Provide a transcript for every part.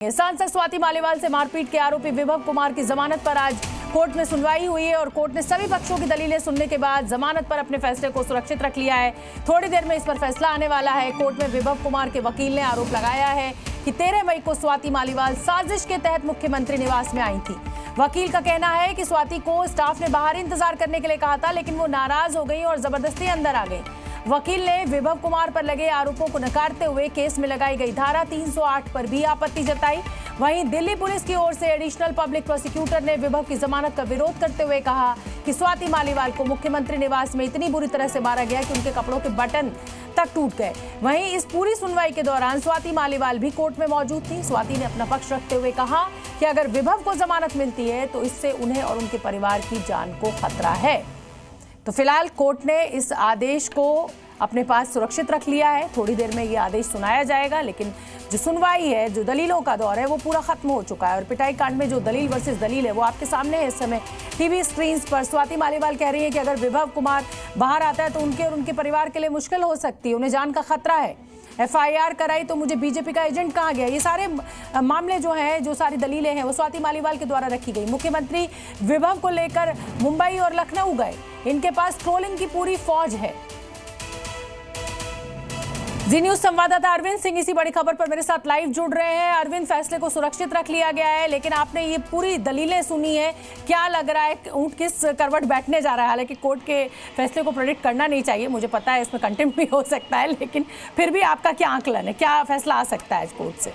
सांसद स्वाति मालीवाल से मारपीट के आरोपी विभव कुमार की जमानत पर आज कोर्ट में सुनवाई हुई है और कोर्ट ने सभी पक्षों की दलीलें सुनने के बाद जमानत पर अपने फैसले को सुरक्षित रख लिया है। थोड़ी देर में इस पर फैसला आने वाला है। कोर्ट में विभव कुमार के वकील ने आरोप लगाया है कि 13 मई को स्वाति मालीवाल साजिश के तहत मुख्यमंत्री निवास में आई थी। वकील का कहना है कि स्वाति को स्टाफ ने बाहर इंतजार करने के लिए कहा था, लेकिन वो नाराज हो गई और जबरदस्ती अंदर आ गई। वकील ने विभव कुमार पर लगे आरोपों को नकारते हुए केस में लगाई गई धारा 308 पर भी आपत्ति जताई। वहीं दिल्ली पुलिस की ओर से एडिशनल पब्लिक प्रोसिक्यूटर ने विभव की जमानत का विरोध करते हुए कहा कि स्वाति मालीवाल को मुख्यमंत्री निवास में इतनी बुरी तरह से मारा गया कि उनके कपड़ों के बटन तक टूट गए। वहीं इस पूरी सुनवाई के दौरान स्वाति मालीवाल भी कोर्ट में मौजूद थी। स्वाति ने अपना पक्ष रखते हुए कहा कि अगर विभव को जमानत मिलती है तो इससे उन्हें और उनके परिवार की जान को खतरा है। तो फिलहाल कोर्ट ने इस आदेश को अपने पास सुरक्षित रख लिया है। थोड़ी देर में ये आदेश सुनाया जाएगा, लेकिन जो सुनवाई है, जो दलीलों का दौर है, वो पूरा खत्म हो चुका है। और पिटाई कांड में जो दलील वर्सेस दलील है वो आपके सामने है इस समय टीवी स्क्रीन पर। स्वाति मालीवाल कह रही है कि अगर विभव कुमार बाहर आता है तो उनके और उनके परिवार के लिए मुश्किल हो सकती है, उन्हें जान का खतरा है। FIR कराई तो मुझे बीजेपी का एजेंट कहाँ गया। ये सारे मामले जो हैं, जो सारी दलीलें हैं, वो स्वाति मालीवाल के द्वारा रखी गई। मुख्यमंत्री विभव को लेकर मुंबई और लखनऊ गए। इनके पास ट्रोलिंग की पूरी फौज है। जी न्यूज संवाददाता अरविंद सिंह इसी बड़ी खबर पर मेरे साथ लाइव जुड़ रहे हैं। अरविंद, फैसले को सुरक्षित रख लिया गया है, लेकिन आपने ये पूरी दलीलें सुनी है, क्या लग रहा है ऊंट किस करवट बैठने जा रहा है? हालांकि कोर्ट के फैसले को प्रेडिक्ट करना नहीं चाहिए, मुझे पता है इसमें कंटेम्प्ट भी हो सकता है, लेकिन फिर भी आपका क्या आंकलन है, क्या फैसला आ सकता है कोर्ट से?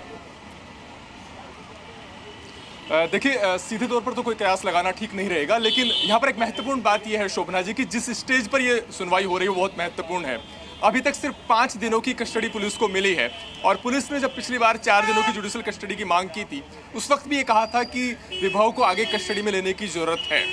देखिए, सीधे तौर पर तो कोई कयास लगाना ठीक नहीं रहेगा, लेकिन यहाँ पर एक महत्वपूर्ण बात यह है शोभना जी कि जिस स्टेज पर ये सुनवाई हो रही है वो बहुत महत्वपूर्ण है। अभी तक सिर्फ 5 दिनों की कस्टडी पुलिस को मिली है और पुलिस ने जब पिछली बार 4 दिनों की जुडिशियल कस्टडी की मांग की थी, उस वक्त भी ये कहा था कि विभव को आगे कस्टडी में लेने की जरूरत है।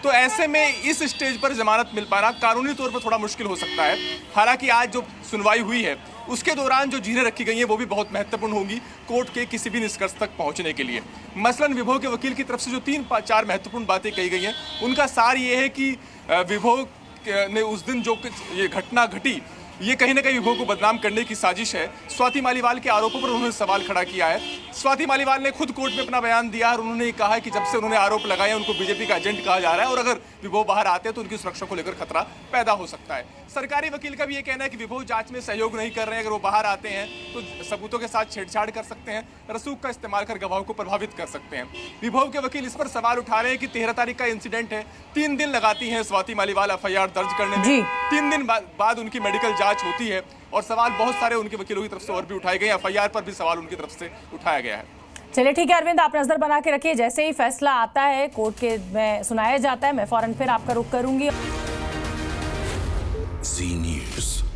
तो ऐसे में इस स्टेज पर जमानत मिल पाना कानूनी तौर पर थोड़ा मुश्किल हो सकता है। हालांकि आज जो सुनवाई हुई है उसके दौरान जो चीजें रखी गई हैं वो भी बहुत महत्वपूर्ण होंगी कोर्ट के किसी भी निष्कर्ष तक पहुंचने के लिए। मसलन विभव के वकील की तरफ से जो 3-4 महत्वपूर्ण बातें कही गई हैं, उनका सार ये है कि विभव ने उस दिन जो ये घटना घटी, ये कहीं ना कहीं विभव को बदनाम करने की साजिश है। स्वाति मालीवाल के आरोपों पर उन्होंने सवाल खड़ा किया है। स्वाति मालीवाल ने खुद कोर्ट में अपना बयान दिया और उन्होंने कहा है कि जब से उन्होंने आरोप लगाए उनको बीजेपी का एजेंट कहा जा रहा है और अगर विभव बाहर आते हैं तो उनकी सुरक्षा को लेकर खतरा पैदा हो सकता है। सरकारी वकील का भी ये कहना है कि विभव जांच में सहयोग नहीं कर रहे हैं, अगर वो बाहर आते हैं तो सबूतों के साथ छेड़छाड़ कर सकते हैं, रसूख का इस्तेमाल कर गवाहों को प्रभावित कर सकते हैं। विभव के वकील इस पर सवाल उठा रहे हैं कि 13 तारीख का इंसिडेंट है, 3 दिन लगाती है स्वाति मालीवाल FIR दर्ज करने में, 3 दिन बाद उनकी मेडिकल जांच होती है और सवाल बहुत सारे उनके वकीलों की तरफ से और भी उठाए गए। FIR पर भी सवाल उनकी तरफ से उठाया गया है। चलिए ठीक है अरविंद, आप नजर बना के रखिए, जैसे ही फैसला आता है कोर्ट के में सुनाया जाता है, मैं फौरन फिर आपका रुख करूंगी। जी न्यूज़।